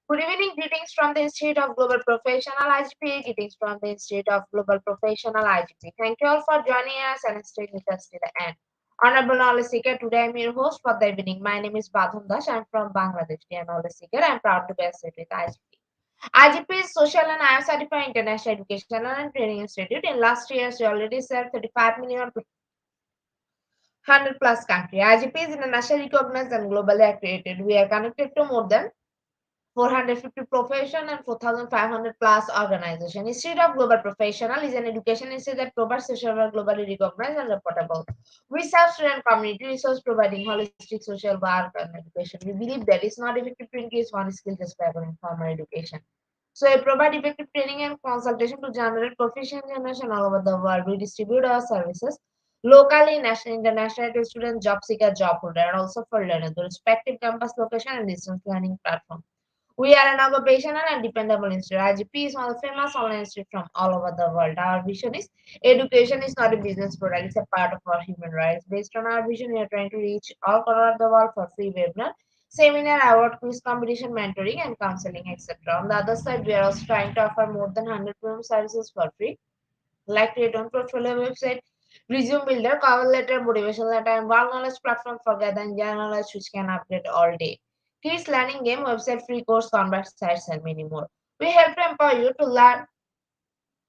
Good evening, greetings from the Institute of Global Professional IGP, greetings from the Institute of Global Professional IGP. Thank you all for joining us and staying with us to the end. Honorable Knowledge Seeker, today I'm your host for the evening. My name is Badhum Das. I'm from Bangladesh, dear Knowledge Seeker. I'm proud to be associated with IGP. IGP is Social and IS Certified International Educational and Training Institute. In last years, we already served 35 million 100 plus countries. IGP is internationally recognized and globally accredited. We are connected to more than 450 profession and 4,500 plus organization. Institute of Global Professional is an education institute that provides social work globally recognized and reportable. We serve student community resource providing holistic social work and education. We believe that it's not effective to increase one skill just by going formal education. So we provide effective training and consultation to generate proficient generation all over the world. We distribute our services locally, national, international to student, job seeker, job holder, and also for learners, the respective campus location and distance learning platform. We are an occupational and dependable institute. IGP is one of the famous online institute from all over the world. Our vision is education is not a business product, it's a part of our human rights. Based on our vision, we are trying to reach all corners of the world for free webinar, seminar, award, quiz competition, mentoring, and counseling, etc. On the other side, we are also trying to offer more than 100 premium services for free, like create own portfolio website, resume builder, cover letter, motivational letter, and work knowledge platform for gathering general knowledge which can update all day. Kids learning game, website, free course, convert sites, and many more. We help to empower you to learn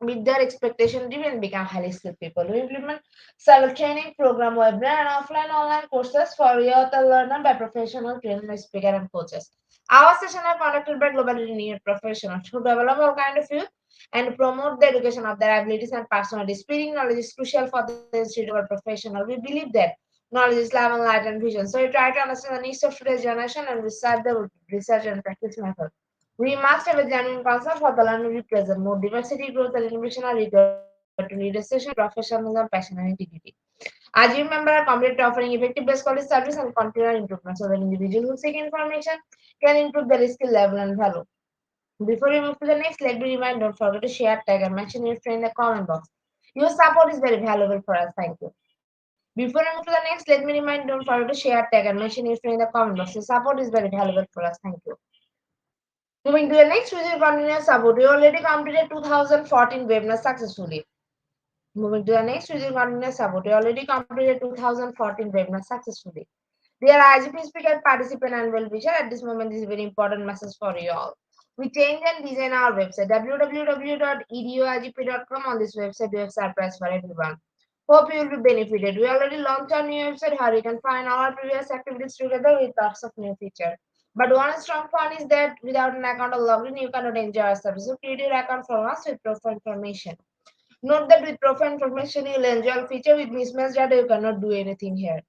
meet their expectation driven and become highly skilled people. We implement several training program, webinar and offline online courses for youth and learner by professional trainers, speaker and coaches. Our sessions are conducted by globally renowned professionals who develop all kind of youth and promote the education of their abilities and personality. Speaking knowledge is crucial for the institute of a professional. We believe that knowledge is love and light and vision. So we try to understand the needs of today's generation and research the research and practice method. We must have a genuine concern for the learner we present. More diversity, growth, and innovation are required to lead a session, professionalism, passion, and integrity. As you member are committed to offering effective best quality service and continual improvement so that individuals who seek information can improve their skill level and value. Before we move to the next, let me remind, don't forget to share, tag, and mention your friend in the comment box. Your support is very valuable for us. Thank you. Before I move to the next, let me remind, don't forget to share, tag, and mention your friend in the comment box. Your support is very valuable for us. Thank you. Moving to the next, which is continuous support. We already completed 2014 webinar successfully. Moving to the next, which is continuous support. We already completed 2014 webinar successfully. Dear IGP speaker, participant, and well-wisher, at this moment, this is a very important message for you all. We change and design our website, www.eduigp.com. On this website, we have surprise for everyone. Hope you will be benefited. We already launched our new website where you can find all our previous activities together with lots of new features. But one strong point is that without an account or login, you cannot enjoy our service. So create your account from us with profile information. Note that with profile information, you will enjoy a feature with mismatched data. You cannot do anything here.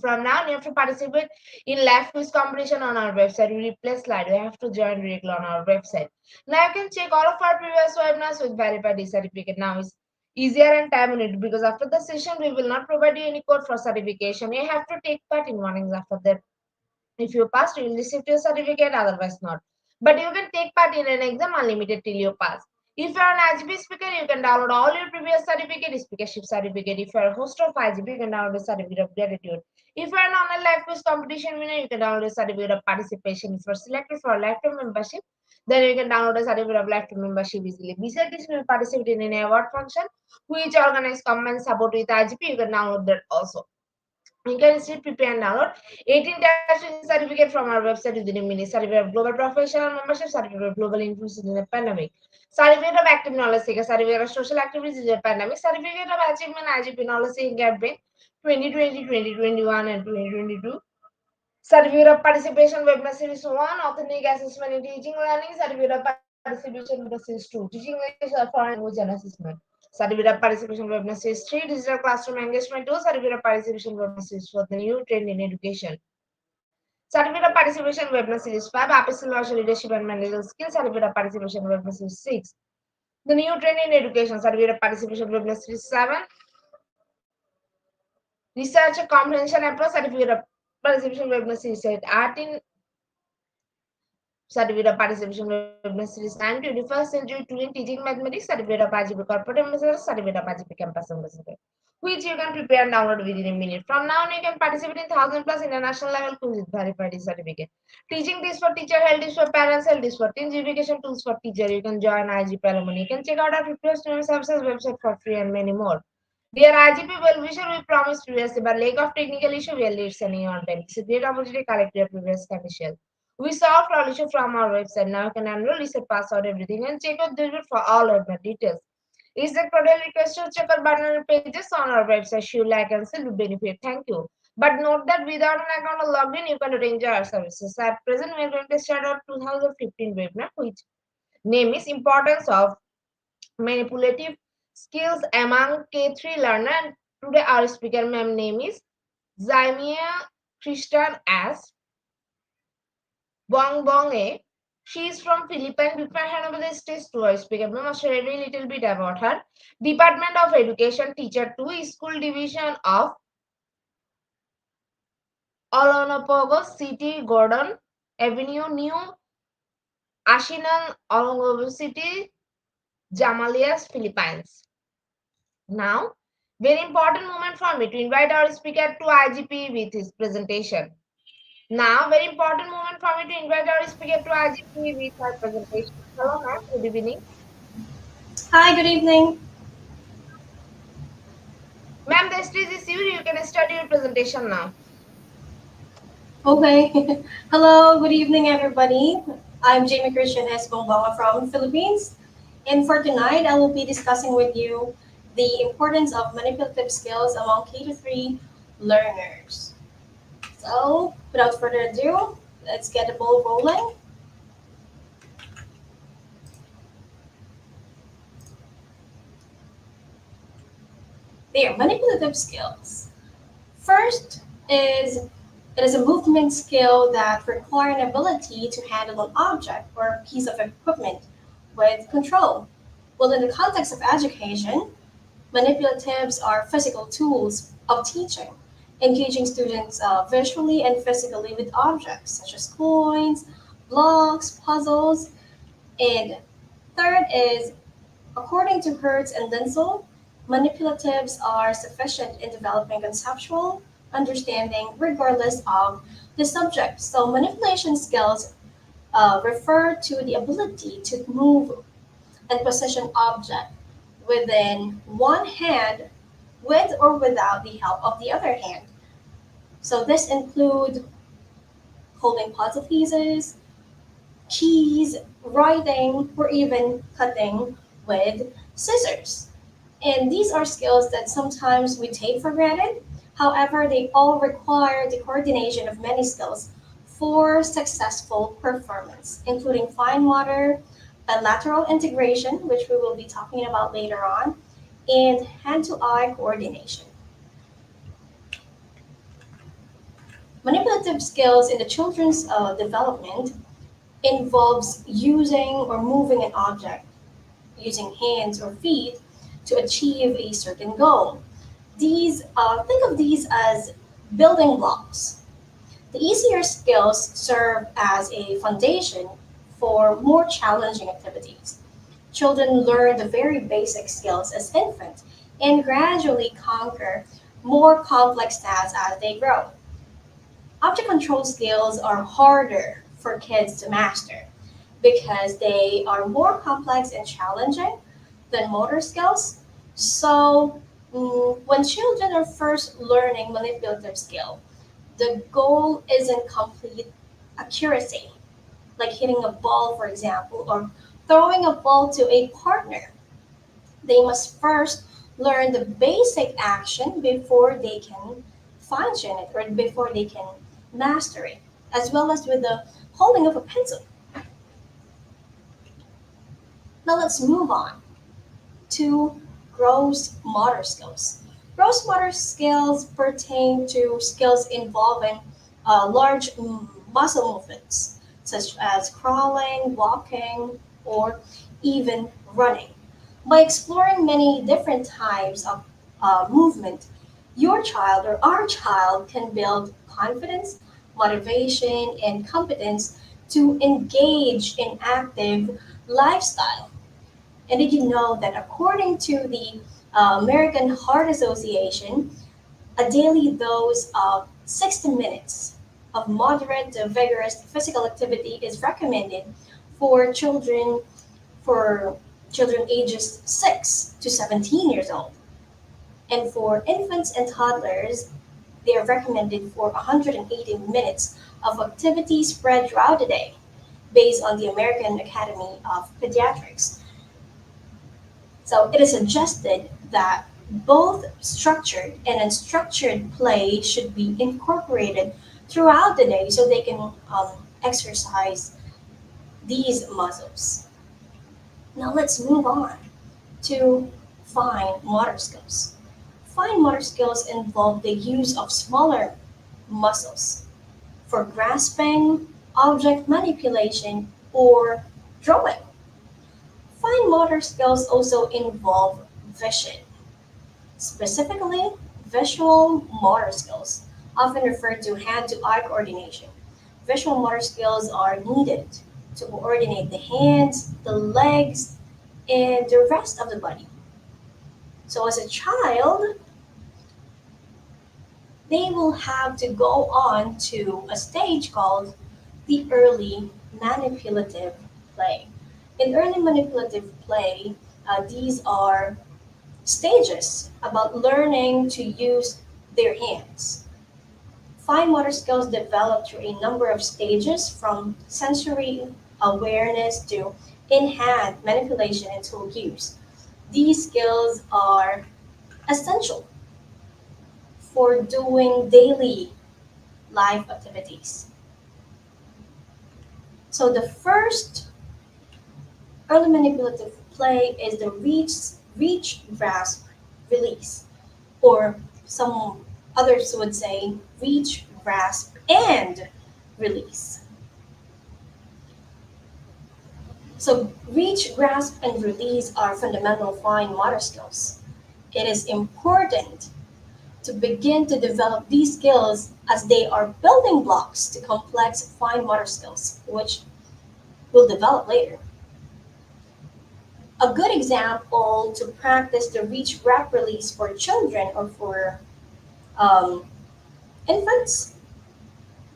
From now, you have to participate in live quiz competition on our website. We replace slide. You have to join directly on our website. Now you can check all of our previous webinars with verified certificate. Now it's easier and time on it because after the session, we will not provide you any code for certification. You have to take part in one exam for that. If you pass, you will receive your certificate, otherwise not. But you can take part in an exam unlimited till you pass. If you are an IGP speaker, you can download all your previous certificate, speakership certificate. If you are a host of IGP, you can download a certificate of gratitude. If you are an online live quiz competition winner, you can download a certificate of participation. If you are selected for a lifetime membership, then you can download a certificate of lifetime membership easily. Besides this, you will participate in an award function, which organized combined support with IGP. You can download that also. You can still prepare and download 18 teaching certificate from our website within a minute. Certificate of Global Professional Membership, Certificate of Global Influence in the Pandemic, Certificate of Active Knowledge Seeker, Certificate of Social Activities in the Pandemic, Certificate of Achievement IGP Knowledge Seeking Campaign 2020, 2021, and 2022. Certificate of Participation Webinar Series 1, Authentic Assessment in Teaching Learning, Certificate of Participation Webinar Series 2, Teaching English or Foreign Language and Assessment, Certificate of Participation Webinar Series 3, Digital Classroom Engagement 2, Certificate of Participation Webinar Series for the New Trend in Education, Certificate of Participation Webinar Series 5, Epistemology, Leadership and Managerial Skills, Certificate of Participation Webinar Series 6, the New Trend in Education, Certificate of Participation Webinar Series 7, Research Comprehension Approach, Certificate of Participation Webinar Series 8, Art in Certificate of Participation Webinar Series 9, 21st Century Tooling Teaching Mathematics, Certificate of IGP Corporate Ambassador, Certificate of IGP Campus Ambassador, which you can prepare and download within a minute. From now on, you can participate in 1,000 plus international level quizzes verified certificate. Teaching this for teacher, health is for parents, health is for teens, education tools for teacher. You can join IGP alumni. You can check out our prepared student services website for free and many more. Dear IGP well-wisher, we promised previously, but lack of technical issue, we are late sending on time. It's a great opportunity to collect your previous condition. We solved all issue from our website. Now you can enroll, reset password, everything, and check out the for all other details. Is the cordial request to check out button and pages on our website. Should like and still benefit. Thank you. But note that without an account or login, you cannot enjoy our services. At present, we are going to start our 2015 webinar, which name is Importance of Manipulative Skills Among K-3 Learner. And today our speaker ma'am name is Zaimia Christian S. Bong Bong A. She is from Philippines. Before I hand over the stage to our speaker, ma'am, I'll share a little bit about her. Department of Education, Teacher 2, School Division of Olonopogo City, Gordon Avenue, New Asinan, Olongobo City, Jamalias, Philippines. Now, very important moment for me to invite our speaker to IGP with his presentation. Now, very important moment for me to invite our speaker to IGP with her presentation. Hello, ma'am. Good evening. Hi, good evening. Ma'am, the stage is you. You can start your presentation now. Okay. Hello, good evening, everybody. I'm Jamie Christian S. Bongbonga from Philippines. And for tonight, I will be discussing with you the importance of manipulative skills among K-3 learners. So, without further ado, let's get the ball rolling. There, manipulative skills. First is it is a movement skill that require an ability to handle an object or a piece of equipment with control. Well, in the context of education, manipulatives are physical tools of teaching, engaging students visually and physically with objects such as coins, blocks, puzzles. And third is, according to Hertz and Linsel, manipulatives are sufficient in developing conceptual understanding regardless of the subject. So, manipulation skills refer to the ability to move and position object within one hand with or without the help of the other hand. So, this include holding puzzle pieces, keys, writing, or even cutting with scissors. And these are skills that sometimes we take for granted. However, they all require the coordination of many skills for successful performance, including fine motor, bilateral integration, which we will be talking about later on, and hand to eye coordination. Manipulative skills in the children's development involves using or moving an object using hands or feet to achieve a certain goal. These think of these as building blocks. The easier skills serve as a foundation for more challenging activities. Children learn the very basic skills as infants and gradually conquer more complex tasks as they grow. Object control skills are harder for kids to master because they are more complex and challenging than motor skills. So When children are first learning manipulative skill, the goal isn't complete accuracy, like hitting a ball, for example, or throwing a ball to a partner. They must first learn the basic action before they can fine tune it or before they can master it, as well as with the holding of a pencil. Now let's move on to gross motor skills. Gross motor skills pertain to skills involving large muscle movements, such as crawling, walking, or even running. By exploring many different types of movement, your child or our child can build confidence, motivation, and competence to engage in active lifestyle. And did you know that according to the American Heart Association, a daily dose of 60 minutes of moderate to vigorous physical activity is recommended for for children ages 6 to 17 years old. And for infants and toddlers, they are recommended for 180 minutes of activity spread throughout the day based on the American Academy of Pediatrics. So it is suggested that both structured and unstructured play should be incorporated throughout the day so they can exercise these muscles. Now let's move on to fine motor skills. Fine motor skills involve the use of smaller muscles for grasping, object manipulation, or drawing. Fine motor skills also involve vision. Specifically, visual motor skills, often referred to hand to eye coordination. Visual motor skills are needed to coordinate the hands, the legs, and the rest of the body. So, as a child, they will have to go on to a stage called the early manipulative play. In early manipulative play, these are stages about learning to use their hands. Fine motor skills develop through a number of stages from sensory awareness to in hand manipulation and tool use. These skills are essential for doing daily life activities. So, the first early manipulative play is the reach, grasp, release, or some others would say reach, grasp, and release. So, reach, grasp, and release are fundamental fine motor skills. It is important to begin to develop these skills as they are building blocks to complex fine motor skills, which we'll develop later. A good example to practice the reach, grasp, release for children or for um, infants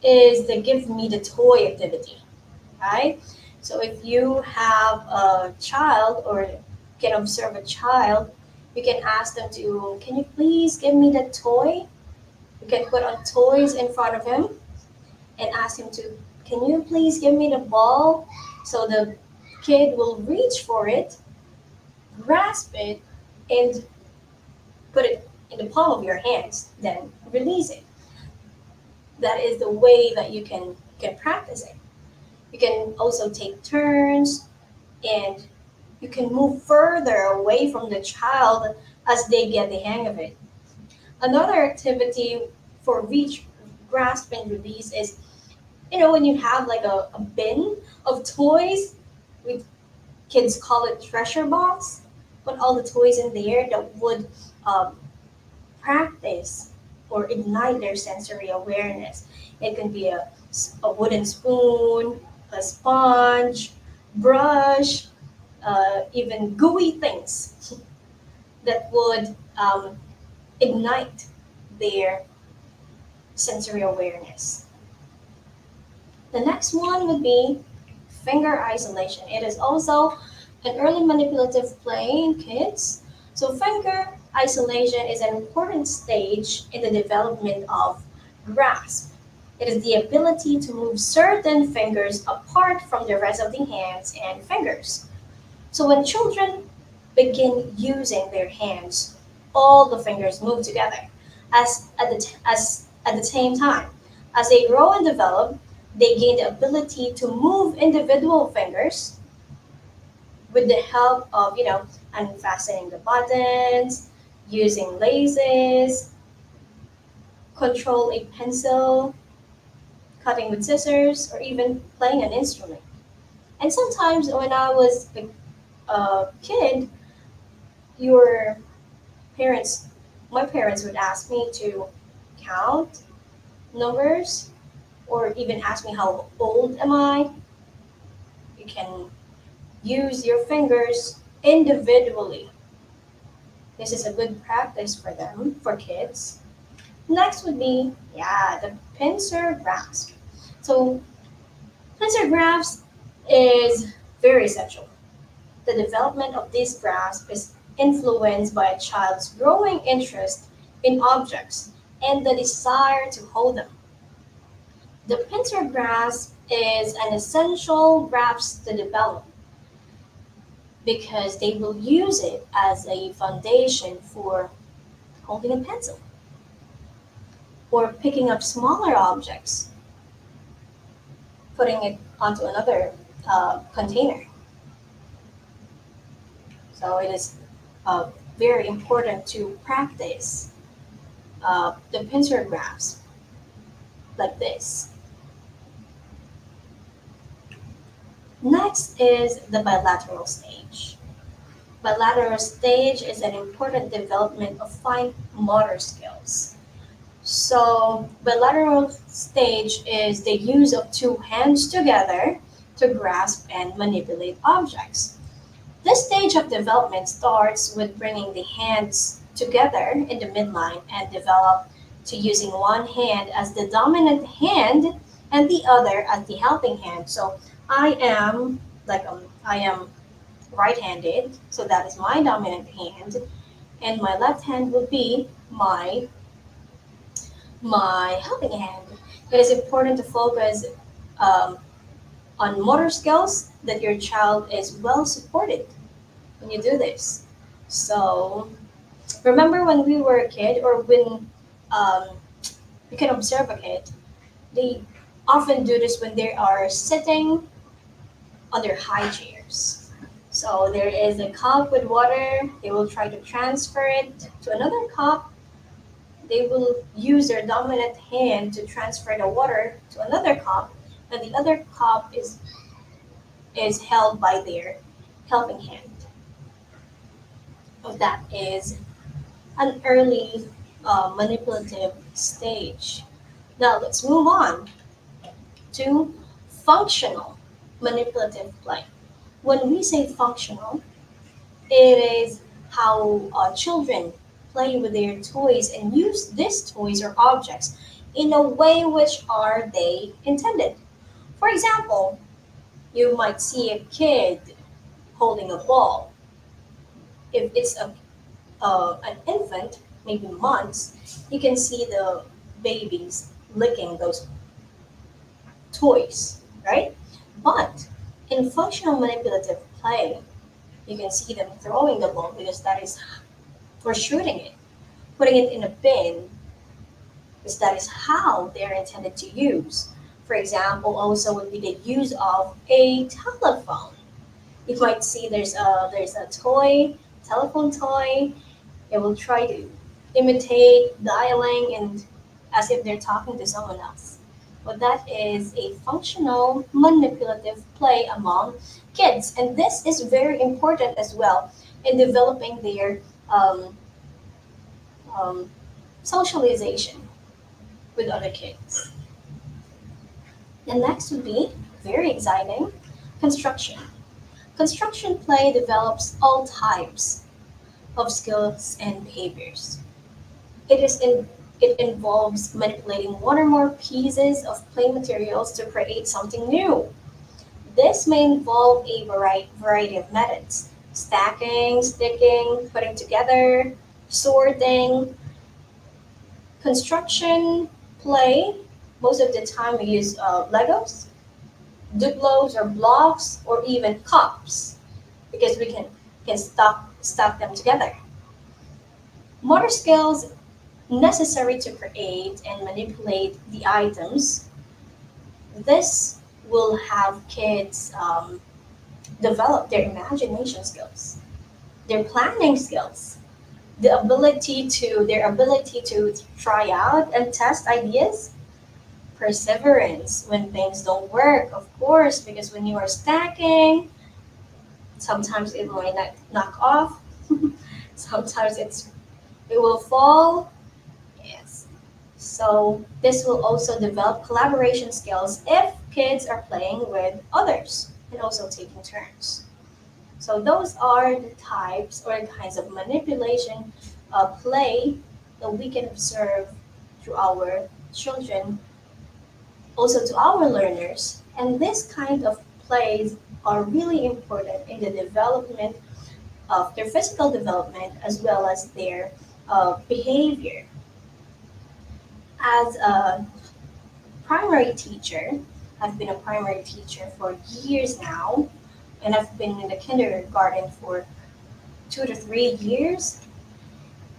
is the give me the toy activity, right? So if you have a child or can observe a child, you can ask them to, can you please give me the toy? You can put on toys in front of him and ask him to, can you please give me the ball? So the kid will reach for it, grasp it, and put it in the palm of your hands, then release it. That is the way that you can practice it. You can also take turns and you can move further away from the child as they get the hang of it. Another activity for reach, grasp, and release is when you have like a bin of toys, we kids call it treasure box, put all the toys in there that would um, practice or ignite their sensory awareness. It can be a wooden spoon, a sponge, brush, even gooey things that would ignite their sensory awareness. The next one would be finger isolation. It is also an early manipulative play in kids. So, finger isolation is an important stage in the development of grasp. It is the ability to move certain fingers apart from the rest of the hands and fingers. So, when children begin using their hands, all the fingers move together as at the same time. As they grow and develop, they gain the ability to move individual fingers with the help of, unfastening the buttons, using laces, control a pencil, cutting with scissors, or even playing an instrument. And sometimes when I was a kid, your parents, my parents would ask me to count numbers or even ask me how old am I. You can use your fingers individually. This is a good practice for them, for kids. Next would be, yeah, the pincer grasp. So, pincer grasp is very essential. The development of this grasp is influenced by a child's growing interest in objects and the desire to hold them. The pincer grasp is an essential grasp to develop because they will use it as a foundation for holding a pencil or picking up smaller objects, putting it onto another container. So it is very important to practice the pincer grasp like this. Next is the bilateral stage. Bilateral stage is an important development of fine motor skills. So, bilateral stage is the use of two hands together to grasp and manipulate objects. This stage of development starts with bringing the hands together in the midline and develop to using one hand as the dominant hand and the other as the helping hand. So I am I am right-handed, so that is my dominant hand, and my left hand will be my helping hand. It is important to focus um, on motor skills that your child is well supported when you do this. So remember when we were a kid, or when um, you can observe a kid, they often do this when they are sitting on their high chairs. So there is a cup with water, they will try to transfer it to another cup. They will use their dominant hand to transfer the water to another cup, and the other cup is held by their helping hand. So that is an early manipulative stage. Now let's move on to functional manipulative play. When we say functional, it is how children play with their toys and use these toys or objects in a way which are they intended. For example, you might see a kid holding a ball. If it's an infant, maybe months, you can see the babies licking those toys, right? But in functional manipulative play, you can see them throwing the ball because that is for shooting it, putting it in a bin because that is how they're intended to use. For example, also would be the use of a telephone. You might see there's a telephone toy. It will try to imitate dialing and as if they're talking to someone else. But that is a functional manipulative play among kids, and this is very important as well in developing their um, um, socialization with other kids. The next would be very exciting construction. Construction play develops all types of skills and behaviors. It involves manipulating one or more pieces of play materials to create something new. This may involve a variety of methods. stacking, sticking, putting together, sorting, construction, play. Most of the time we use Legos, Duplos or blocks, or even cups because we can stack them together. Motor skills necessary to create and manipulate the items. This will have kids develop their imagination skills, their planning skills, their ability to try out and test ideas, perseverance when things don't work, of course, because when you are stacking, sometimes it might not knock off, sometimes it will fall. Yes. So this will also develop collaboration skills if kids are playing with others and also taking turns. So those are the types or the kinds of manipulation play that we can observe through our children, also to our learners. And this kind of plays are really important in the development of their physical development as well as their behavior. As a primary teacher, I've been a primary teacher for years now, and I've been in the kindergarten for 2 to 3 years.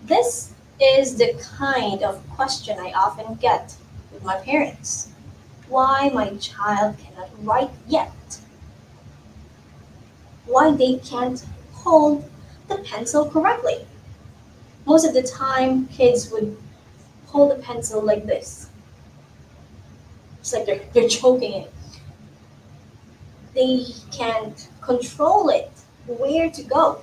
This is the kind of question I often get with my parents. Why my child cannot write yet? Why they can't hold the pencil correctly? Most of the time, kids would hold a pencil like this. It's like they're choking it. They can't control it, where to go.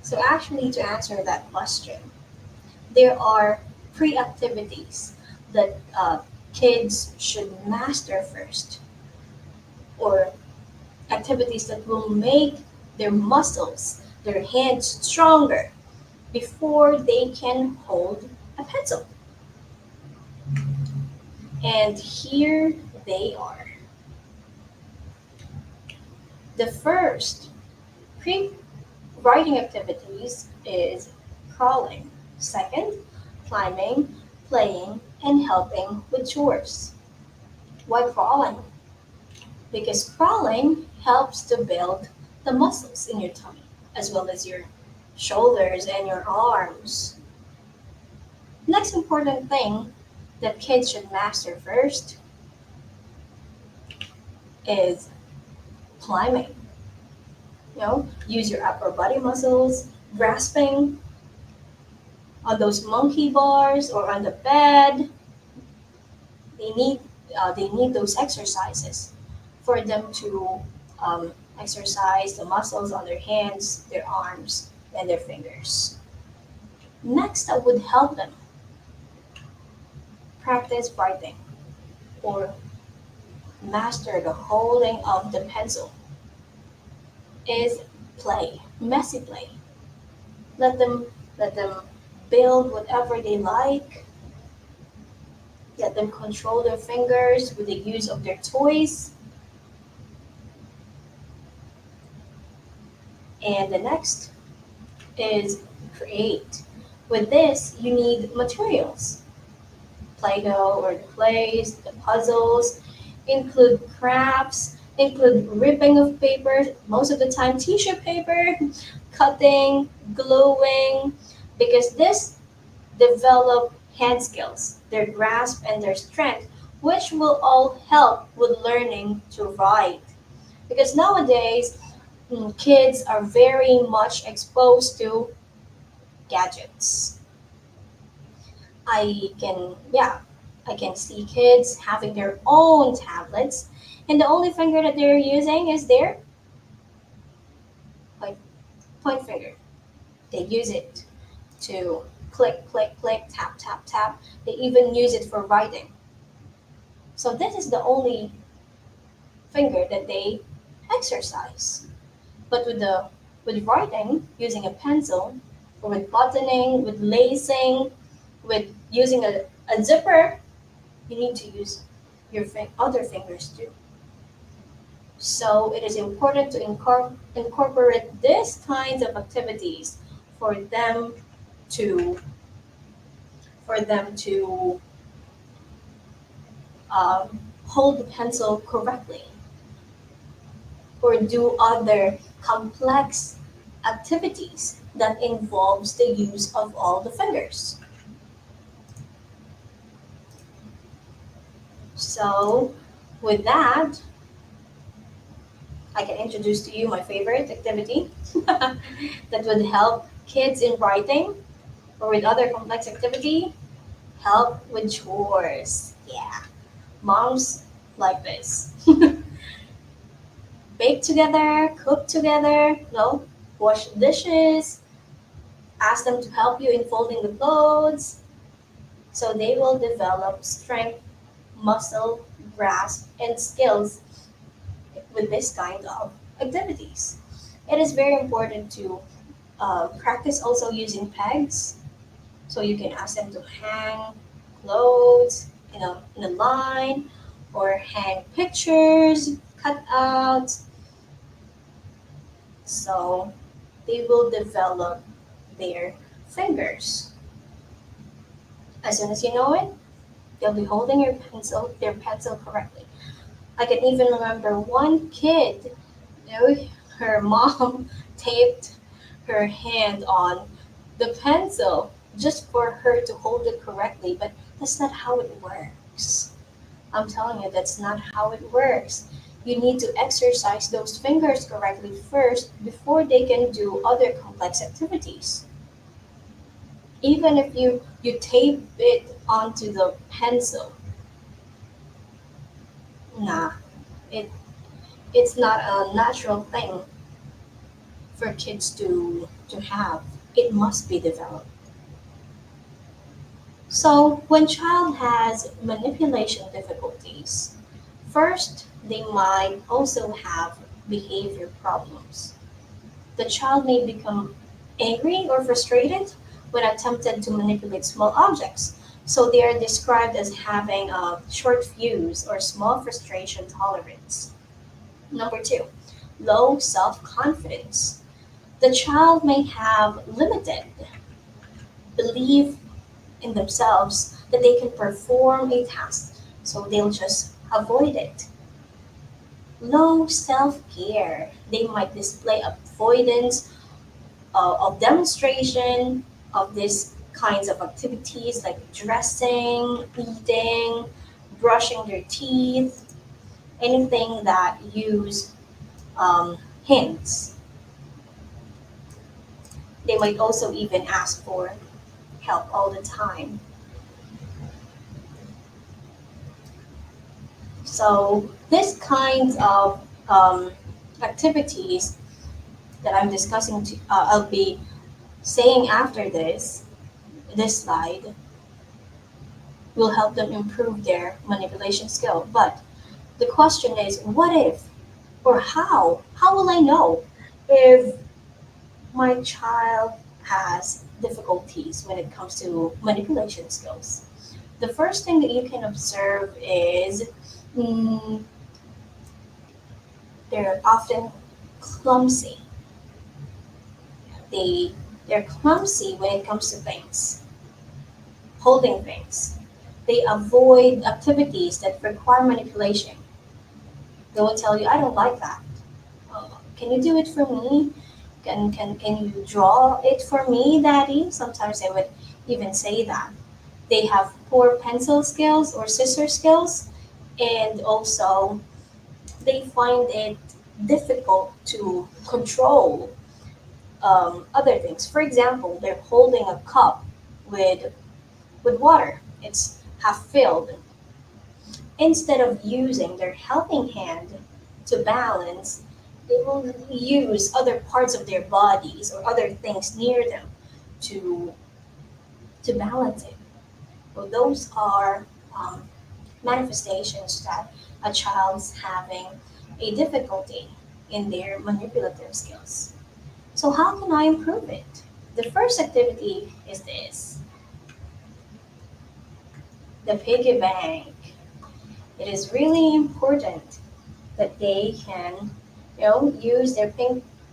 So, actually, to answer that question, there are pre activities that kids should master first, or activities that will make their muscles, their hands stronger before they can hold a pencil. And here they are. The first pre writing activities is crawling. Second, climbing, playing, and helping with chores. Why crawling? Because crawling helps to build the muscles in your tummy, as well as your shoulders and your arms. Next important thing that kids should master first is climbing. Use your upper body muscles, grasping on those monkey bars or on the bed. They need they need those exercises for them to um, exercise the muscles on their hands, their arms, and their fingers. Next, I would help them practice writing or master the holding of the pencil is play, messy play. Let them build whatever they like. Let them control their fingers with the use of their toys. And the next is create. With this, you need materials. Play-Doh or the clays, the puzzles, include crafts, include ripping of paper, most of the time tissue paper, cutting, gluing, because this develop hand skills, their grasp and their strength, which will all help with learning to write. Because nowadays, kids are very much exposed to gadgets. I can, yeah, I can see kids having their own tablets, and the only finger that they're using is their like point finger. They use it to click, click, click, tap, tap, tap. They even use it for writing. So this is the only finger that they exercise. But with writing, using a pencil, or with buttoning, with lacing, with using a zipper, you need to use your other fingers too. So it is important to incorporate these kinds of activities for them to for them to hold the pencil correctly or do other complex activities that involves the use of all the fingers. So with that, I can introduce to you my favorite activity that would help kids in writing or with other complex activity, help with chores. Yeah, moms like this. Bake together, cook together, no, wash dishes, ask them to help you in folding the clothes, so they will develop strength, muscle, grasp, and skills with this kind of activities. It is very important to practice also using pegs, so you can ask them to hang clothes in a line or hang pictures, cutouts, so they will develop their fingers. As soon as you know it, you'll be holding their pencil correctly. I can even remember one kid, her mom taped her hand on the pencil just for her to hold it correctly, but that's not how it works. I'm telling you, that's not how it works. You need to exercise those fingers correctly first before they can do other complex activities. Even if you tape it onto the pencil, nah, it it's not a natural thing for kids to have. It must be developed. So when child has manipulation difficulties, first they might also have behavior problems. The child may become angry or frustrated when attempted to manipulate small objects. So they are described as having a short fuse or small frustration tolerance. Number two, low self confidence. The child may have limited belief in themselves that they can perform a task, so they'll just avoid it. Low self care. They might display avoidance of demonstration of these kinds of activities like dressing, eating, brushing their teeth, anything that use hints. They might also even ask for help all the time. So this kinds of activities that I'm discussing, I'll be saying after this slide will help them improve their manipulation skill. But the question is, what if or how? How will I know if my child has difficulties when it comes to manipulation skills? The first thing that you can observe is mm, they're often clumsy. They they're clumsy when it comes to things, holding things. They avoid activities that require manipulation. They will tell you, "I don't like that. Can you do it for me? Can you draw it for me, Daddy?" Sometimes they would even say that. They have poor pencil skills or scissor skills, and also they find it difficult to control other things. For example, they're holding a cup with water. It's half filled. Instead of using their helping hand to balance, they will use other parts of their bodies or other things near them to to balance it. Well, those are um, manifestations that a child's having a difficulty in their manipulative skills. So how can I improve it? The first activity is this, the piggy bank. It is really important that they can, use their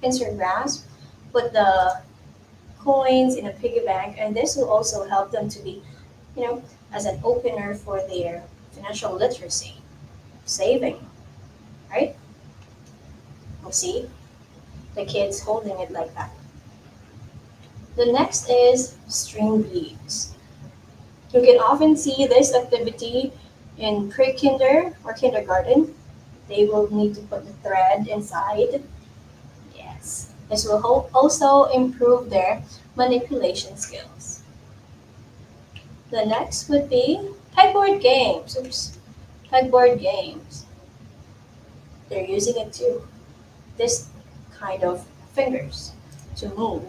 pincer grasp, put the coins in a piggy bank, and this will also help them to be, you know, as an opener for their financial literacy, saving, right? You see the kids holding it like that. The next is string beads. You can often see this activity in pre-kinder or kindergarten. They will need to put the thread inside. Yes. This will also improve their manipulation skills. The next would be pegboard games. Oops. Pegboard games. They're using it too. This kind of fingers to move.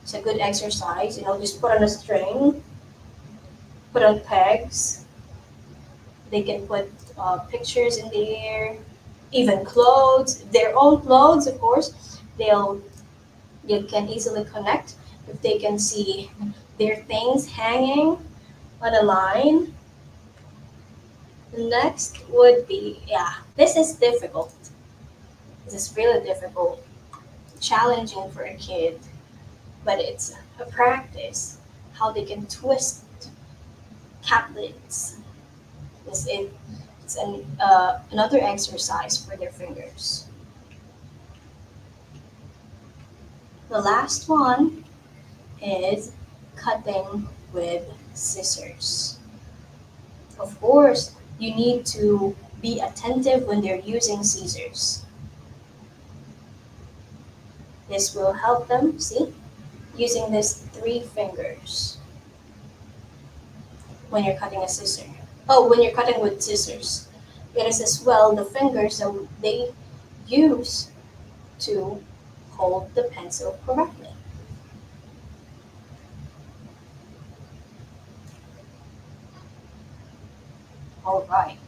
It's a good exercise. Just put on a string, put on pegs. They can put pictures in the air, even clothes, their own clothes, of course. They'll you can easily connect if they can see their things hanging on a line. Next would be, yeah, this is difficult. This is really difficult, challenging for a kid, but it's a practice how they can twist caplets. It's another exercise for their fingers. The last one is cutting with scissors. Of course, you need to be attentive when they're using scissors. This will help them, see, using these three fingers when you're cutting a scissor. Oh, when you're cutting with scissors. It is as well the fingers that they use to hold the pencil correctly. All right.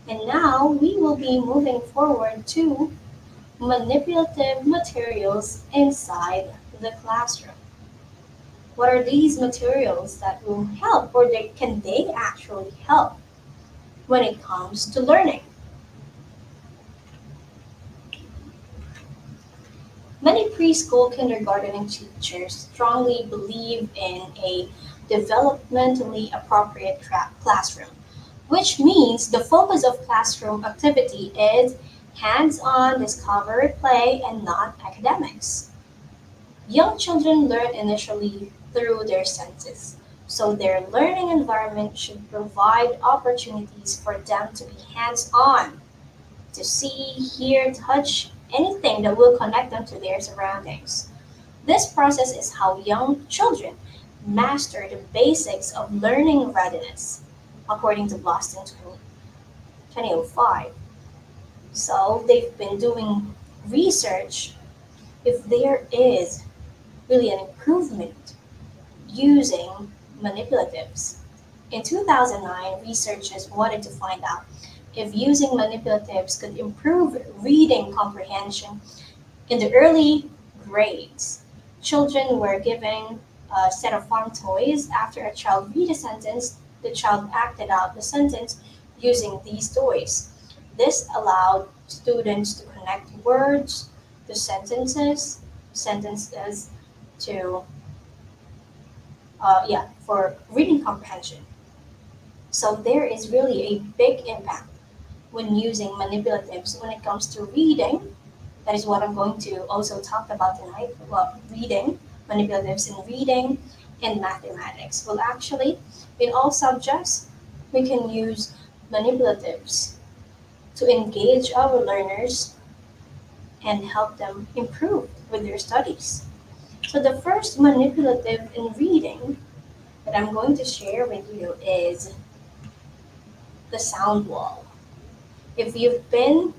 And now we will be moving forward to manipulative materials inside the classroom. What are these materials that will help, or can they actually help when it comes to learning? Many preschool kindergarten teachers strongly believe in a developmentally appropriate classroom, which means the focus of classroom activity is hands-on discovery play and not academics. Young children learn initially through their senses, so their learning environment should provide opportunities for them to be hands-on, to see, hear, touch anything that will connect them to their surroundings. This process is how young children master the basics of learning readiness, according to Boston 2005. So they've been doing research if there is really an improvement using manipulatives. In 2009, researchers wanted to find out if using manipulatives could improve reading comprehension in the early grades. Children were given a set of farm toys. After a child read a sentence, the child acted out the sentence using these toys. This allowed students to connect words to sentences to, for reading comprehension. So there is really a big impact when using manipulatives when it comes to reading. That is what I'm going to also talk about tonight. Well, reading, manipulatives in reading and mathematics. Well, actually, in all subjects, we can use manipulatives to engage our learners and help them improve with their studies. So the first manipulative in reading that I'm going to share with you is the sound wall. If you've been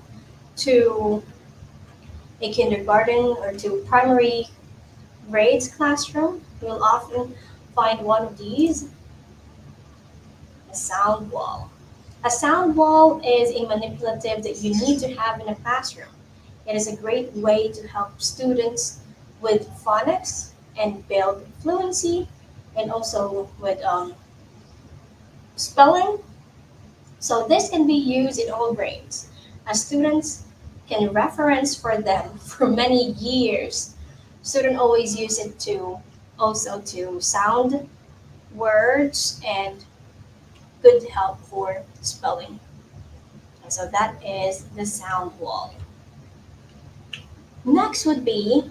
to a kindergarten or to primary grades classroom, you'll often find one of these, a sound wall. A sound wall is a manipulative that you need to have in a classroom. It is a great way to help students with phonics and build fluency, and also with spelling, So this can be used in all grades, as students can reference for them for many years. Students always use it to also to sound words and good help for spelling. And so that is the sound wall. Next would be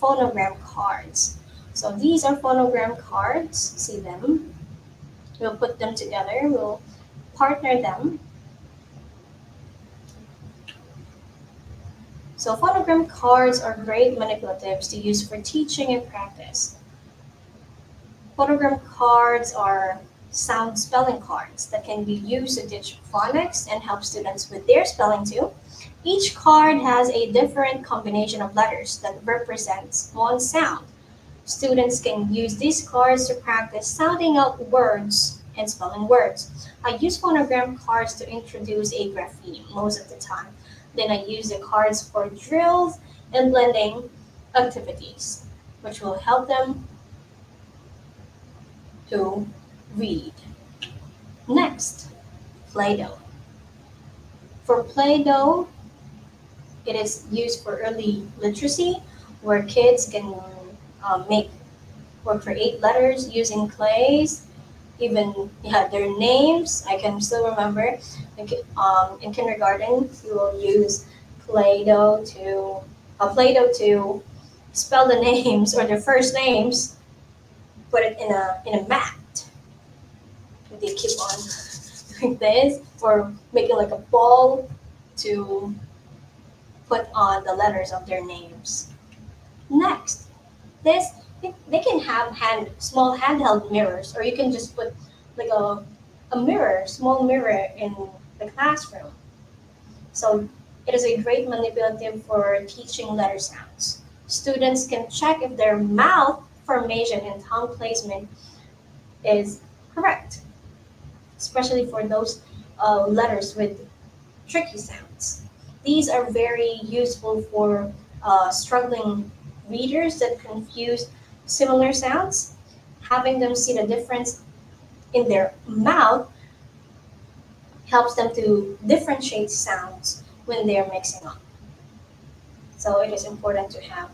phonogram cards. So these are phonogram cards. See them? We'll put them together. We'll partner them. So phonogram cards are great manipulatives to use for teaching and practice. Phonogram cards are sound spelling cards that can be used to teach phonics and help students with their spelling too. Each card has a different combination of letters that represents one sound. Students can use these cards to practice sounding out words and spelling words. I use phonogram cards to introduce a grapheme most of the time. Then I use the cards for drills and blending activities, which will help them to read. Next, Play-Doh. For Play-Doh, it is used for early literacy, where kids can make or create letters using clays. Even their names, I can still remember. In kindergarten, we will use Play-Doh to spell the names or their first names. Put it in a mat. They keep on doing this or making like a ball to put on the letters of their names. Next, this they can have small handheld mirrors, or you can just put like a mirror, small mirror in the classroom. So it is a great manipulative for teaching letter sounds. Students can check if their mouth formation and tongue placement is correct, especially for those letters with tricky sounds. These are very useful for struggling readers that confuse similar sounds. Having them see the difference in their mouth helps them to differentiate sounds when they're mixing up. So it is important to have,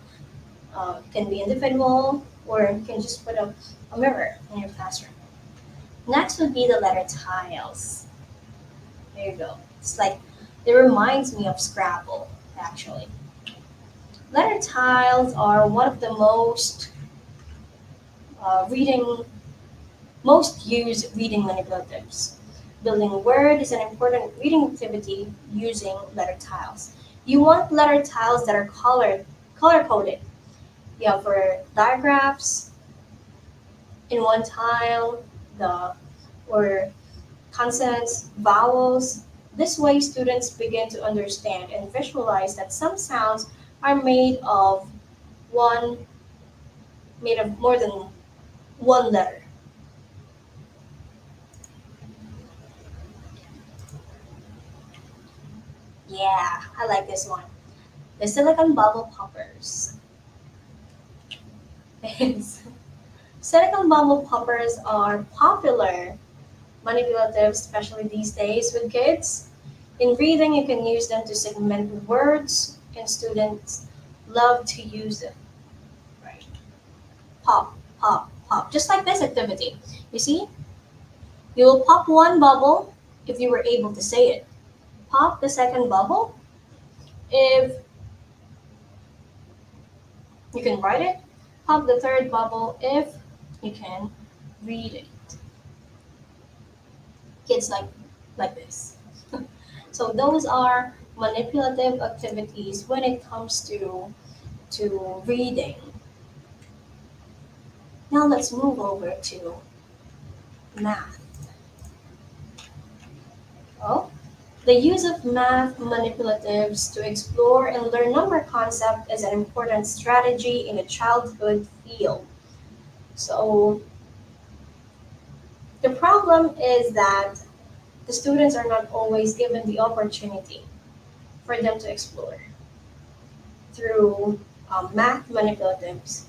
can be individual or you can just put a mirror in your classroom. Next would be the letter tiles. There you go. It's like, it reminds me of Scrabble, actually. Letter tiles are one of the reading most used reading manipulatives. Building word is an important reading activity using letter tiles. You want letter tiles that are color coded. You have for diagraphs in one tile, the or consonants, vowels. This way, students begin to understand and visualize that some sounds are one made of more than one letter. Yeah, I like this one. The silicon bubble poppers. Silicon bubble poppers are popular manipulative, especially these days with kids. In reading, you can use them to segment words, and students love to use them. Right? Pop, pop, pop. Just like this activity. You see, you will pop one bubble if you were able to say it. Pop the second bubble if you can write it. Pop the third bubble if you can read it. Kids like this. So those are manipulative activities when it comes to reading. Now let's move over to math. Oh, the use of math manipulatives to explore and learn number concept is an important strategy in the childhood field. So the problem is that the students are not always given the opportunity for them to explore through math manipulatives.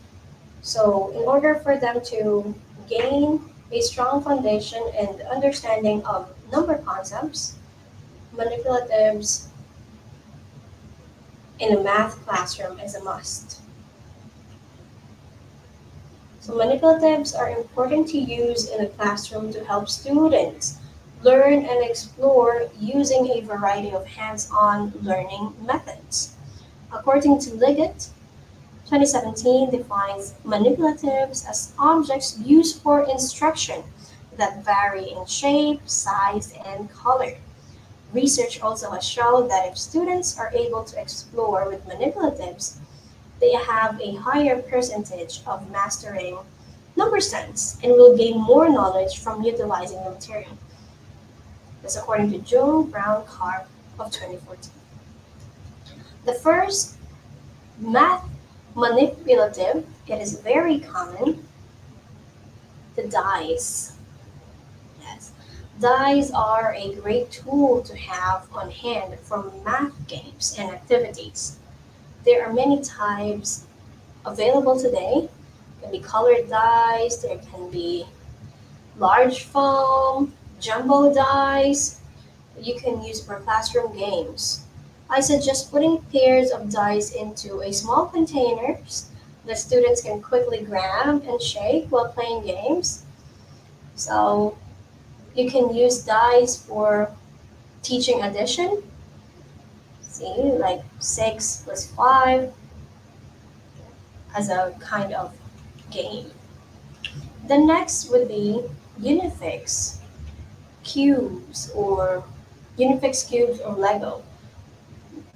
So, in order for them to gain a strong foundation and understanding of number concepts, manipulatives in a math classroom is a must. So manipulatives are important to use in the classroom to help students learn and explore using a variety of hands-on learning methods. According to Liggett, 2017 defines manipulatives as objects used for instruction that vary in shape, size, and color. Research also has shown that if students are able to explore with manipulatives, they have a higher percentage of mastering number sense and will gain more knowledge from utilizing the material. That's according to Joan Brown Carp of 2014. The first math manipulative, it is very common, the dice. Yes. Dice are a great tool to have on hand for math games and activities. There are many types available today. There can be colored dice, there can be large foam, jumbo dice, you can use for classroom games. I suggest putting pairs of dice into a small containers that students can quickly grab and shake while playing games. So you can use dice for teaching addition. See, like 6 plus 5 as a kind of game. The next would be Unifix cubes or Unifix cubes or Lego.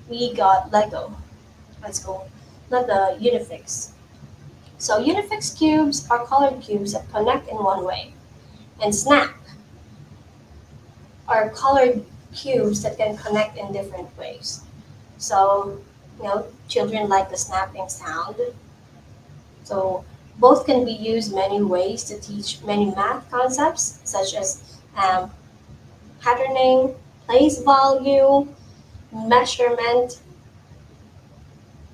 We got Lego. Let's go. Not the Unifix. So Unifix cubes are colored cubes that connect in one way. And Snap are colored cubes that can connect in different ways. So, children like the snapping sound. So both can be used many ways to teach many math concepts, such as um, patterning, place value, measurement.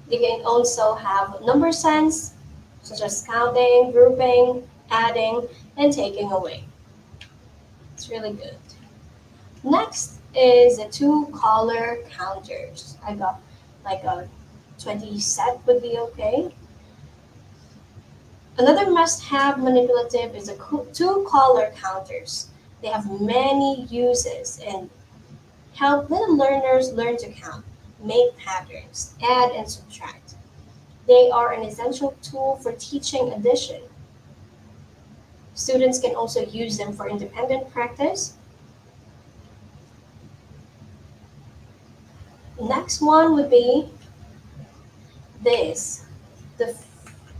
They can also have number sense, such as counting, grouping, adding, and taking away. It's really good. Next is the two color counters. I got like a 20 set would be okay. Another must-have manipulative is the two color counters. They have many uses and help little learners learn to count, make patterns, add and subtract. They are an essential tool for teaching addition. Students can also use them for independent practice. Next one would be this, the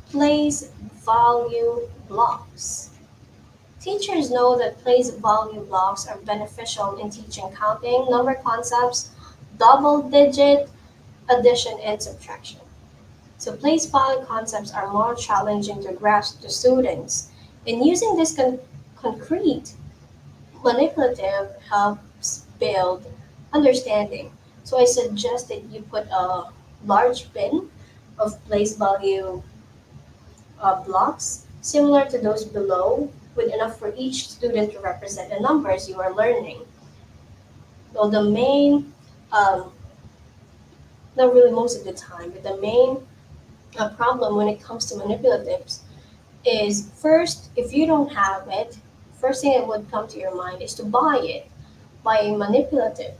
place value blocks. Teachers know that place value blocks are beneficial in teaching counting, number concepts, double digit, addition, and subtraction. So place value concepts are more challenging to grasp to students. And using this concrete manipulative helps build understanding. So I suggest that you put a large bin of place value blocks similar to those below with enough for each student to represent the numbers you are learning. Well, the main, um, not really most of the time, but the main problem when it comes to manipulatives is first, if you don't have it, first thing that would come to your mind is to buy it, buy a manipulative.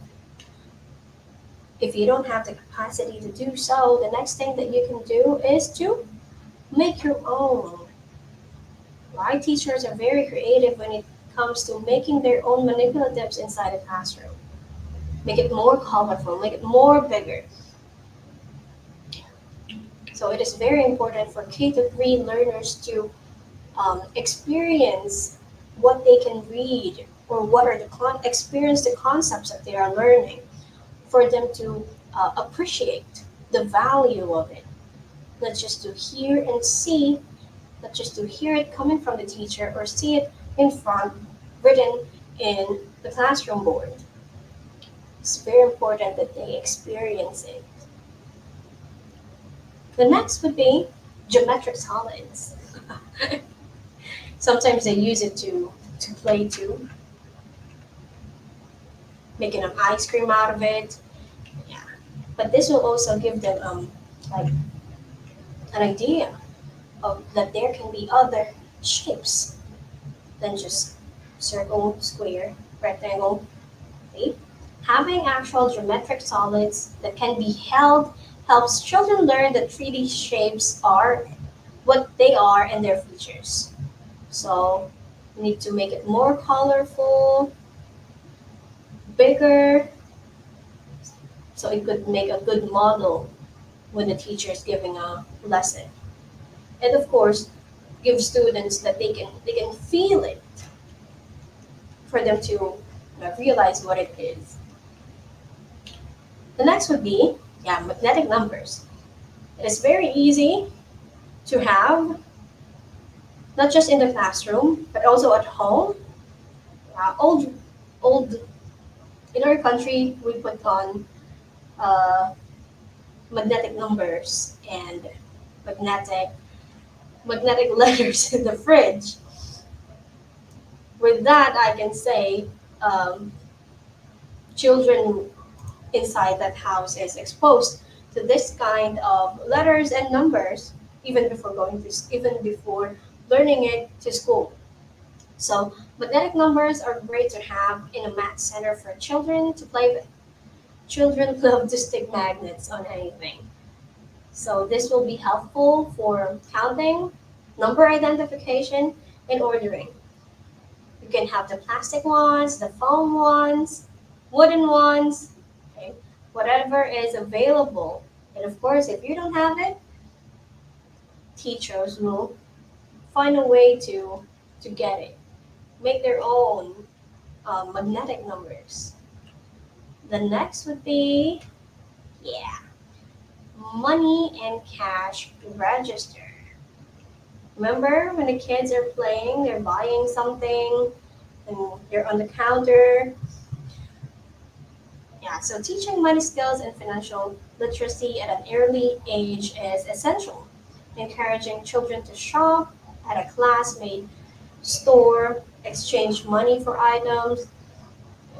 If you don't have the capacity to do so, the next thing that you can do is to make your own. Right? Teachers are very creative when it comes to making their own manipulatives inside a classroom. Make it more colorful, make it more bigger. So it is very important for K-3 learners to experience what they can read or what are experience the concepts that they are learning for them to appreciate the value of it. Not just to hear and see, not just to hear it coming from the teacher or see it in front, written in the classroom board. It's very important that they experience it. The next would be geometric solids. Sometimes they use it to play too. making an ice cream out of it. Yeah, but this will also give them like an idea of that there can be other shapes than just circle, square, rectangle, right? Having actual geometric solids that can be held helps children learn that 3D shapes are what they are and their features. So we need to make it more colorful, bigger, so it could make a good model when the teacher is giving a lesson. And of course, give students that they can feel it for them to realize what it is. The next would be, yeah, magnetic numbers. It is very easy to have, not just in the classroom, but also at home. Old in our country, we put on uh, magnetic numbers and magnetic magnetic letters in the fridge. With that, I can say um, children inside that house is exposed to this kind of letters and numbers even before learning it to school. So magnetic numbers are great to have in a math center for children to play with. Children love to stick magnets on anything. So this will be helpful for counting, number identification, and ordering. You can have the plastic ones, the foam ones, wooden ones, okay? Whatever is available. And of course, if you don't have it, teachers will find a way to get it. Make their own magnetic numbers. The next would be, yeah, money and cash register. Remember when the kids are playing, they're buying something, and they're on the counter. Yeah, so teaching money skills and financial literacy at an early age is essential. Encouraging children to shop at a class-made store, exchange money for items,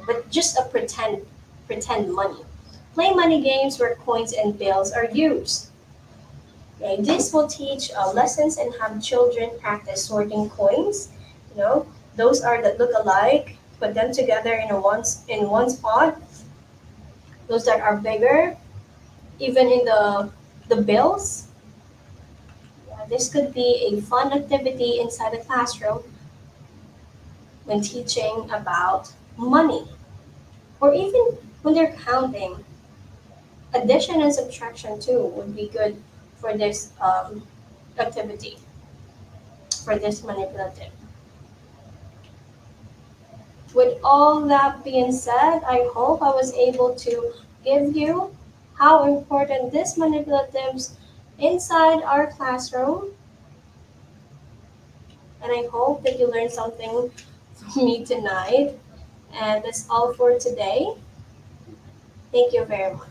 but just a pretend money. Play money games where coins and bills are used. Okay, this will teach lessons and have children practice sorting coins. You know, those are that look alike. Put them together in one spot. Those that are bigger, even in the bills. Yeah, this could be a fun activity inside the classroom when teaching about money, or even when they're counting. Addition and subtraction too would be good for this activity, for this manipulative. With all that being said, I hope I was able to give you how important this manipulatives inside our classroom, and I hope that you learned something from me tonight. And that's all for today. Thank you very much.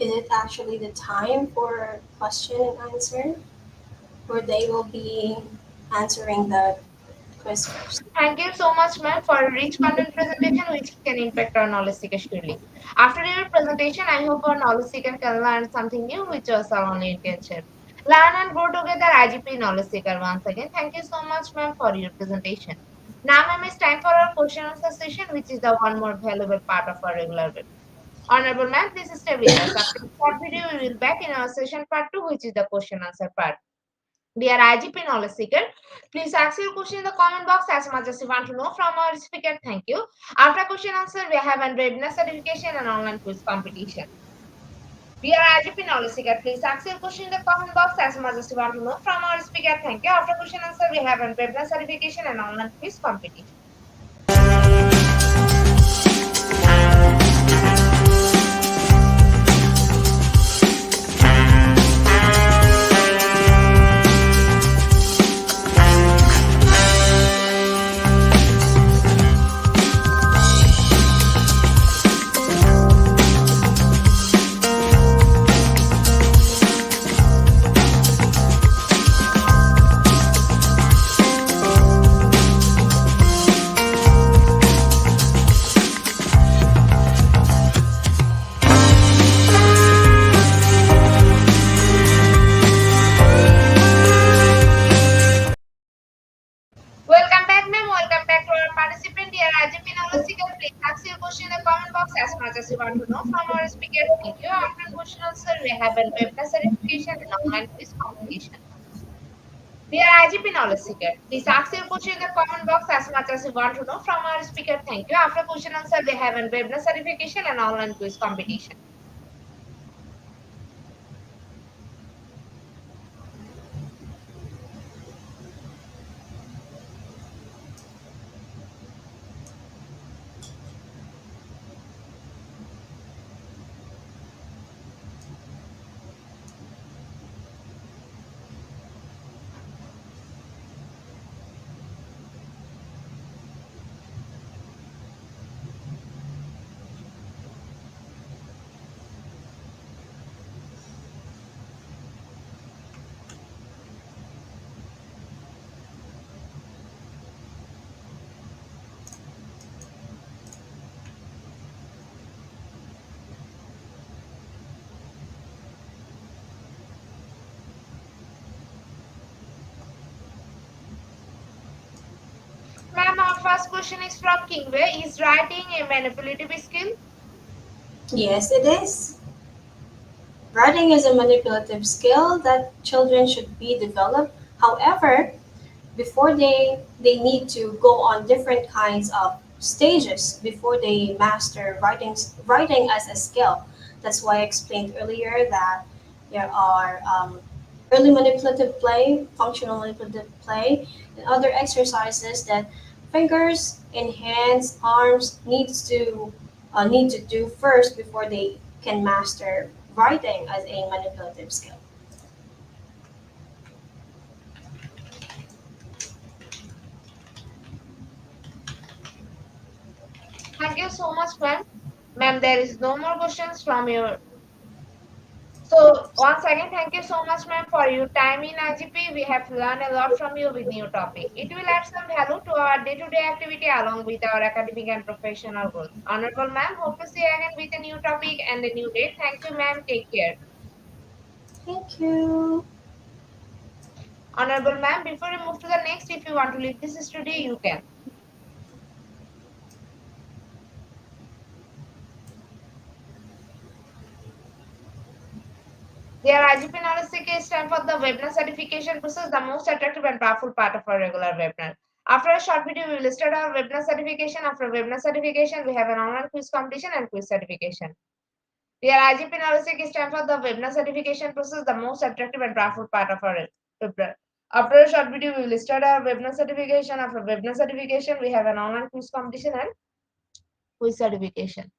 Is it actually the time for question and answer, or they will be answering the quiz first? Thank you so much, ma'am, for a rich content presentation which can impact our knowledge seeker surely. After your presentation, I hope our knowledge seeker can learn something new which was only can share. Learn and grow together, IGP knowledge seeker. Once again, thank you so much, ma'am, for your presentation. Now, ma'am, it's time for our question answer session, which is the one more valuable part of our regular webinar. Honorable ma'am, please stay with us. After the short video, we will back in our session part 2, which is the question answer part. Dear IGP knowledge seeker, please ask your question in the comment box as much as you want to know from our speaker. Thank you. After question answer, we have a readiness certification and online quiz competition. Dear IGP knowledge seeker, please ask your question in the comment box as much as you want to know from our speaker. Thank you. After question answer, we have a readiness certification and online quiz competition. box as much as you want to know from our speaker. Thank you. After question answer, we have a webinar certification and online quiz competition. We are IGP knowledge seeker. Please ask your question in the comment box as much as you want to know from our speaker. Thank you. After question answer, we have a webinar certification and online quiz competition. Ma'am, our first question is from Kingway. Is writing a manipulative skill? Yes, it is. Writing is a manipulative skill that children should be developed. However, before they need to go on different kinds of stages before they master writing as a skill. That's why I explained earlier that there are early manipulative play, functional manipulative play, and other exercises that fingers and hands, arms need to do first before they can master writing as a manipulative skill. Thank you so much, ma'am. Ma'am, there is no more questions from your. So once again, thank you so much, ma'am, for your time in IGP. We have learned a lot from you with new topic. It will add some value to our day-to-day activity along with our academic and professional goals. Honorable ma'am, hope to see you again with a new topic and a new date. Thank you, ma'am. Take care. Thank you. Honorable ma'am, before we move to the next, if you want to leave this studio, you can. Their IGP knowledge seeker is time for the webinar certification process, the most attractive and powerful part of our regular webinar. After a short video, we will start our webinar certification. After webinar certification, we have an online quiz competition and quiz certification. Their IGP knowledge seeker is time for the webinar certification process, the most attractive and powerful part of our webinar. After a short video, we will start our webinar certification. After webinar certification, we have an online quiz competition and quiz certification.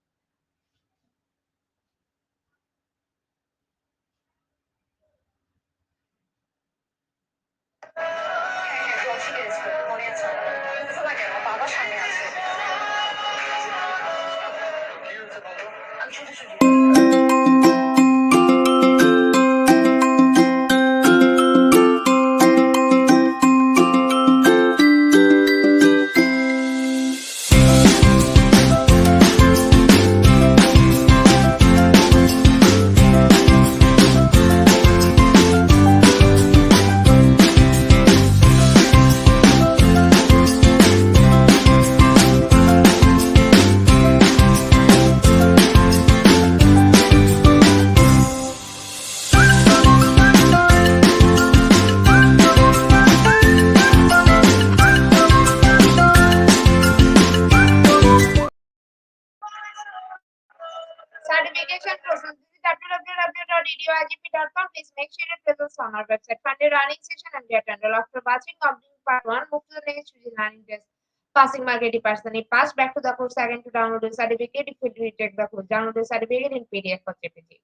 Certification process. Visit www.edugp.com. Please make sure you presence on our website. Find a running session and get enrolled. After watching completing part 1, move to the next learning test. Passing mark 80%. If passed, back to the course again to download the certificate. If you retake the course, download the certificate in PDF or JPG.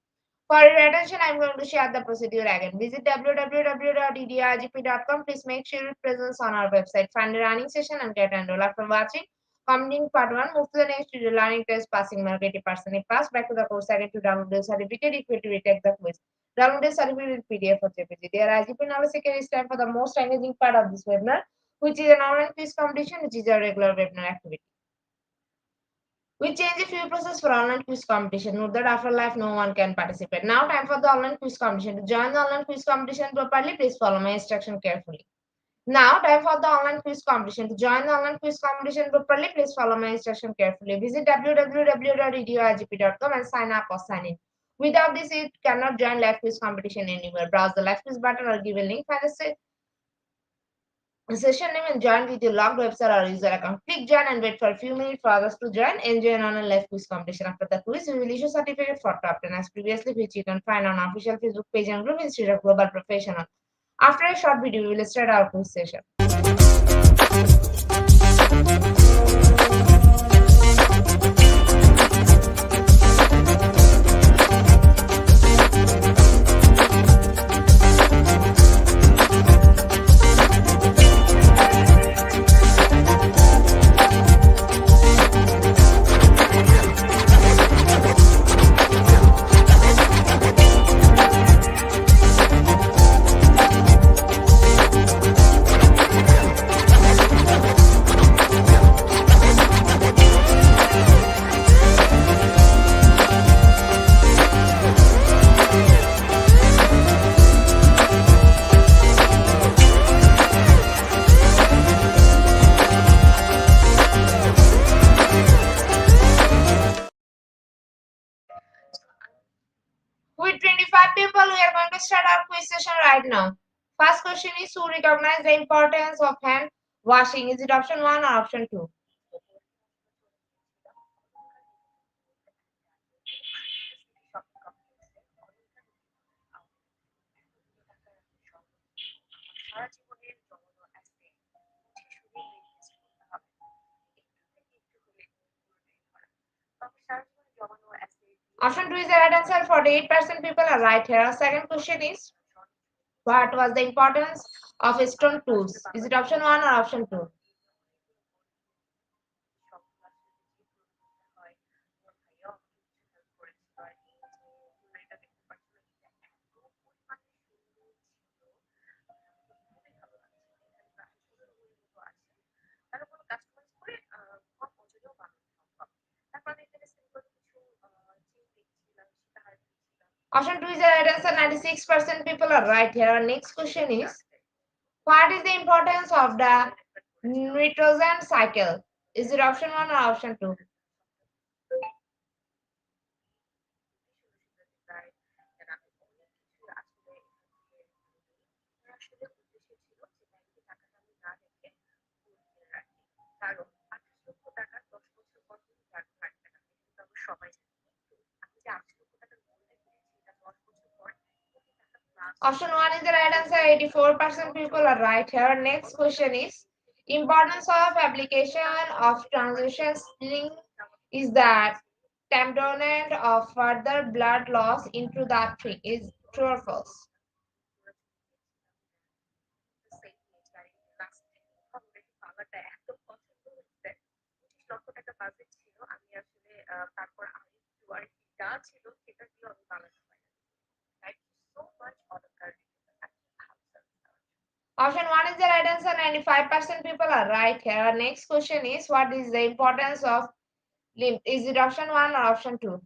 For your attention, I am going to share the procedure again. Visit www.edugp.com. Please make sure you presence on our website. Find a running session and get enrolled. After watching completing part 1, move to the next video learning test, passing mark 80%. If passed, back to the course again to download the certificate. If you retake the quiz, download the certificate in PDF or JPG. There, IGP knowledge seeker is time for the most engaging part of this webinar, which is an online quiz competition, which is a regular webinar activity. We change a few process for online quiz competition. Note that after live, no one can participate. Now, time for the online quiz competition. To join the online quiz competition properly, please follow my instruction carefully. Now, time for the online quiz competition. To join the online quiz competition properly, please follow my instruction carefully. Visit www.edurgp.com and sign up or sign in. Without this, you cannot join live quiz competition anywhere. Browse the live quiz button or give a link. Find the session name and join with your logged website or user account. Click join and wait for a few minutes for others to join. Enjoy an online live quiz competition. After the quiz, we will issue certificate for top 10 as previously, which you can find on our official Facebook page and group Institute of Global Professional. After a short video, we will start our quiz session. With 25 people, we are going to start our quiz session right now. First question is, who recognize the importance of hand washing? Is it option 1 or option 2? Option 2 is the right answer. 48% people are right here. Second question is, what was the importance of stone tools? Is it option 1 or option 2? Option 2 is the right answer. 96% people are right here. Next question is, what is the importance of the nitrogen cycle? Is it option 1 or option 2? Option 1 is the right answer. 84% people are right here. Next question is, importance of application of transition sling is that component of further blood loss into the artery. Is true or false? Option 1 is the right answer. 95% people are right here. Next question is, what is the importance of lymph? Is it option 1 or option 2?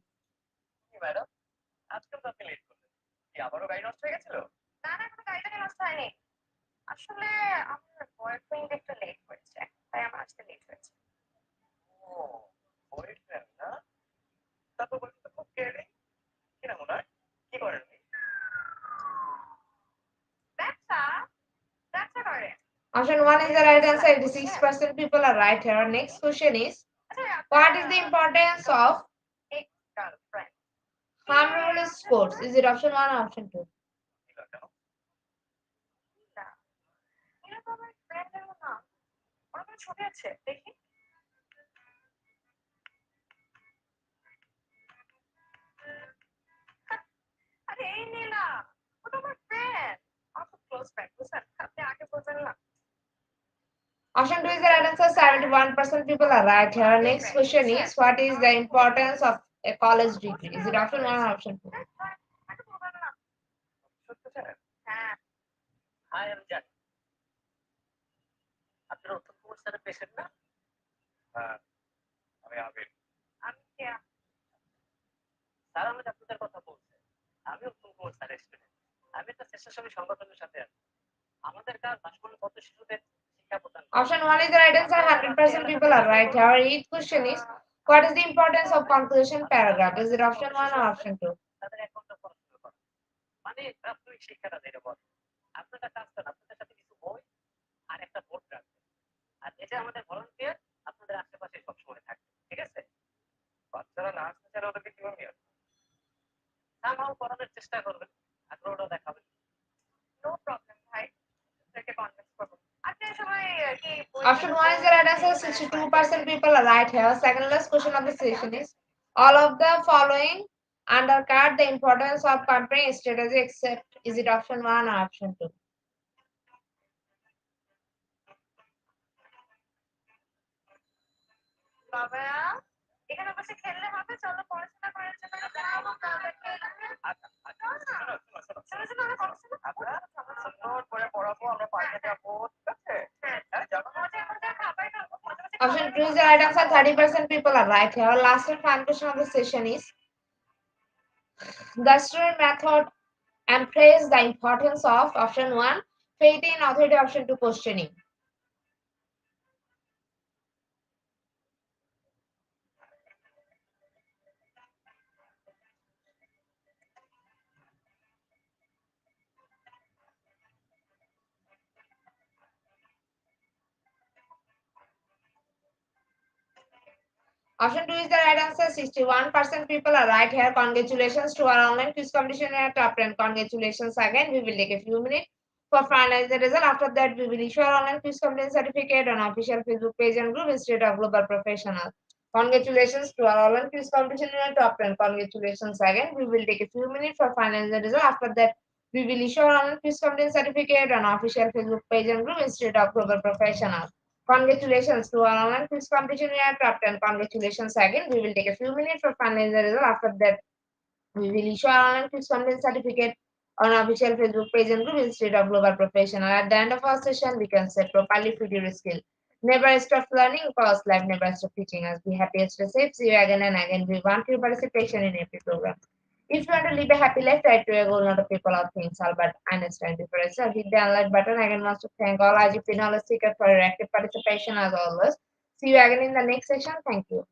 Option 1 is the right answer. 86% people are right here. Next question is, what is the importance of harmful sports? Is it option 1 or option 2? Option 2 is the right answer. 71% people are right here. Next question is, what is the importance of a college degree? Is it option 1 or option 2? Option 1 is the right answer. 100% people are right. Our eighth question is, what is the importance of conclusion paragraph? Is it option 1 or option 2? Option 1 is the right answer. 62% people are right here. Second last question of the session is, all of the following undercut the importance of company strategy except, is it option 1 or option 2? Option 2 is the right answer. 30% people are right here. Last and final question of the session is, the student method emphasizes the importance of option 1, faith in authority, option 2, questioning. Option 2 is the right answer. 61% people are right here. Congratulations to our online quiz competition at top 10. Congratulations again. We will take a few minutes for finalize the result. After that, we will issue our online quiz competition certificate on official Facebook page and group Institute of Global Professionals. Congratulations to our online quiz competition at top 10. Congratulations again. We will take a few minutes for finalize the result. After that, we will issue our online quiz competition certificate on official Facebook page and group Institute of Global Professionals. Congratulations to our online quiz competition. We are top 10. Congratulations again. We will take a few minutes for finalizing the result. After that, we will issue our online quiz competition certificate on our official Facebook page and group Institute of Global Professional. At the end of our session, we can say properly fit your skill. Never stop learning because life never stop teaching us. Be happy, stay safe. See you again and again. We want your participation in every program. If you want to live a happy life, try to a goal, not a people or things. Albert Einstein difference. So hit the unlike button. Again, wants to thank all IGP knowledge seekers for your active participation as always. See you again in the next session. Thank you.